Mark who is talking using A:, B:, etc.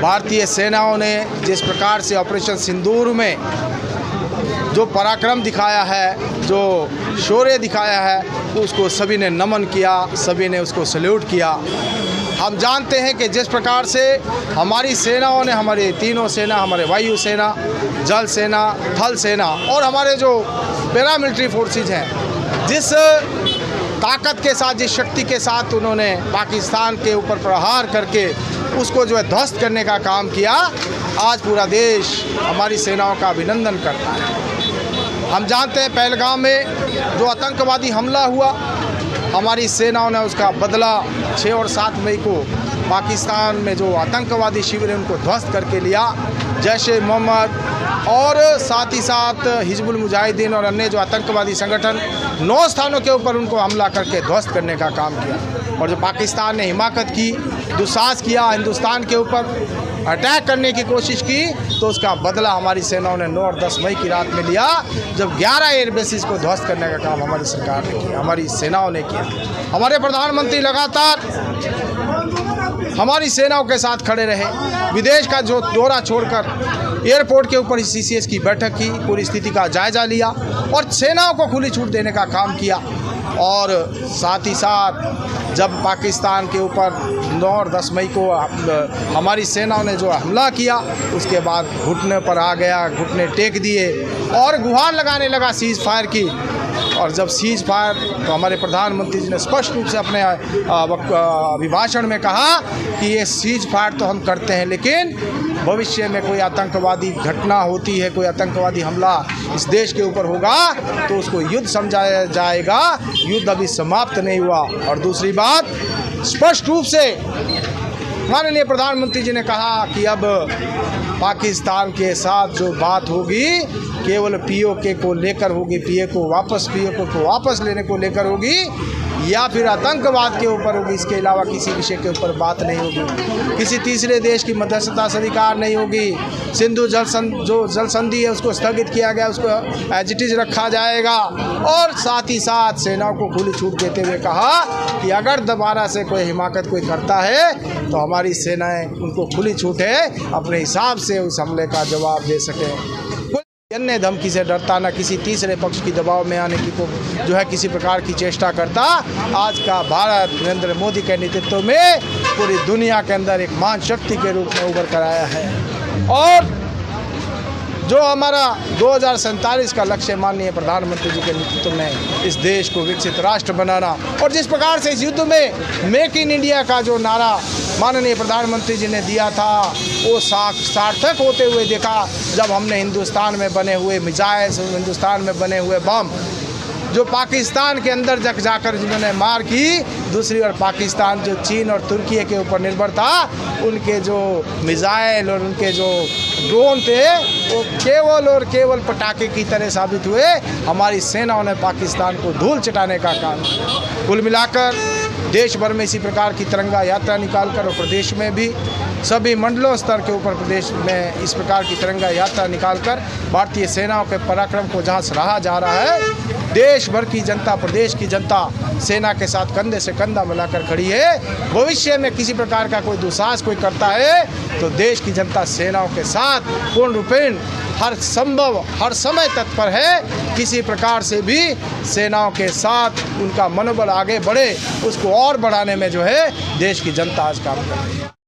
A: भारतीय सेनाओं ने जिस प्रकार से ऑपरेशन सिंदूर में जो पराक्रम दिखाया है, जो शौर्य दिखाया है, उसको सभी ने नमन किया, सभी ने उसको सैल्यूट किया। हम जानते हैं कि जिस प्रकार से हमारी सेनाओं ने, हमारी तीनों सेना, हमारे वायु सेना, जल सेना, थल सेना और हमारे जो पैरामिलिट्री फोर्सेज हैं, जिस ताकत के साथ, जिस शक्ति के साथ उन्होंने पाकिस्तान के ऊपर प्रहार करके उसको जो है ध्वस्त करने का काम किया, आज पूरा देश हमारी सेनाओं का अभिनंदन करता है। हम जानते हैं पहलगाम में जो आतंकवादी हमला हुआ, हमारी सेनाओं ने उसका बदला 6 और 7 मई को पाकिस्तान में जो आतंकवादी शिविर है उनको ध्वस्त करके लिया। जैश-ए-मोहम्मद और साथ ही साथ हिजबुल मुजाहिदीन और अन्य जो आतंकवादी संगठन 9 स्थानों के ऊपर उनको हमला करके ध्वस्त करने का काम किया। और जो पाकिस्तान ने हिमाकत की, दुस्साहस किया, हिंदुस्तान के ऊपर अटैक करने की कोशिश की, तो उसका बदला हमारी सेनाओं ने 9 और 10 मई की रात में लिया, जब 11 एयर बेसिस को ध्वस्त करने का काम हमारी सरकार ने किया, हमारी सेनाओं ने किया। हमारे प्रधानमंत्री लगातार हमारी सेनाओं के साथ खड़े रहे। विदेश का जो दौरा छोड़कर एयरपोर्ट के ऊपर CCS की बैठक की, पूरी स्थिति का जायजा लिया और सेनाओं को खुली छूट देने का काम किया। और साथ ही साथ जब पाकिस्तान के ऊपर 9 और 10 मई को हमारी सेनाओं ने जो हमला किया, उसके बाद घुटने पर आ गया, घुटने टेक दिए और गुहार लगाने लगा सीज़ फायर की। और जब सीज़ फायर, तो हमारे प्रधानमंत्री जी ने स्पष्ट रूप से अपने अभिभाषण में कहा कि ये सीज़ फायर तो हम करते हैं, लेकिन भविष्य में कोई आतंकवादी घटना होती है, कोई आतंकवादी हमला इस देश के ऊपर होगा तो उसको युद्ध समझाया जाएगा। युद्ध अभी समाप्त नहीं हुआ। और दूसरी बात, स्पष्ट रूप से माननीय प्रधानमंत्री जी ने कहा कि अब पाकिस्तान के साथ जो बात होगी केवल POK को लेकर होगी, POK को वापस लेने को लेकर होगी, या फिर आतंकवाद के ऊपर होगी। इसके अलावा किसी विषय के ऊपर बात नहीं होगी। किसी तीसरे देश की मध्यस्थता स्वीकार नहीं होगी। सिंधु जल संधि है उसको स्थगित किया गया, उसको एज इट इज रखा जाएगा। और साथ ही साथ सेनाओं को खुली छूट देते हुए कहा कि अगर दोबारा से कोई हिमाकत कोई करता है तो हमारी सेनाएं, उनको खुली छूट है अपने हिसाब से उस हमले का जवाब दे सकें। अन्य धमकी से डरता, ना किसी तीसरे पक्ष की दबाव में आने की को जो है किसी प्रकार की चेष्टा करता। आज का भारत नरेंद्र मोदी के नेतृत्व में पूरी दुनिया के अंदर एक महान शक्ति के रूप में उभर कर आया है। और जो हमारा 2047 का लक्ष्य माननीय प्रधानमंत्री जी के नेतृत्व में इस देश को विकसित राष्ट्र बनाना, और जिस प्रकार से इस युद्ध में मेक इन इंडिया का जो नारा माननीय प्रधानमंत्री जी ने दिया था, वो सार्थक होते हुए देखा जब हमने हिंदुस्तान में बने हुए मिसाइल्स, हिंदुस्तान में बने हुए बम जो पाकिस्तान के अंदर जाकर जिन्होंने मार की, दूसरी ओर पाकिस्तान जो चीन और तुर्की के ऊपर निर्भर था, उनके जो मिसाइल और उनके जो ड्रोन थे वो केवल और केवल पटाखे की तरह साबित हुए। हमारी सेनाओं ने पाकिस्तान को धूल चटाने का काम किया। कुल मिलाकर देश भर में इसी प्रकार की तिरंगा यात्रा निकालकर, और प्रदेश में भी सभी मंडलों स्तर के ऊपर प्रदेश में इस प्रकार की तिरंगा यात्रा निकालकर भारतीय सेनाओं के पराक्रम को जहाँ सराहा जा रहा है। देश भर की जनता, प्रदेश की जनता सेना के साथ कंधे से कंधा मिलाकर खड़ी है। भविष्य में किसी प्रकार का कोई दुस्साहस कोई करता है तो देश की जनता सेनाओं के साथ पूर्ण रूपेण हर संभव हर समय तत्पर है। किसी प्रकार से भी सेनाओं के साथ उनका मनोबल आगे बढ़े, उसको और बढ़ाने में जो है देश की जनता आज काम कर रही है।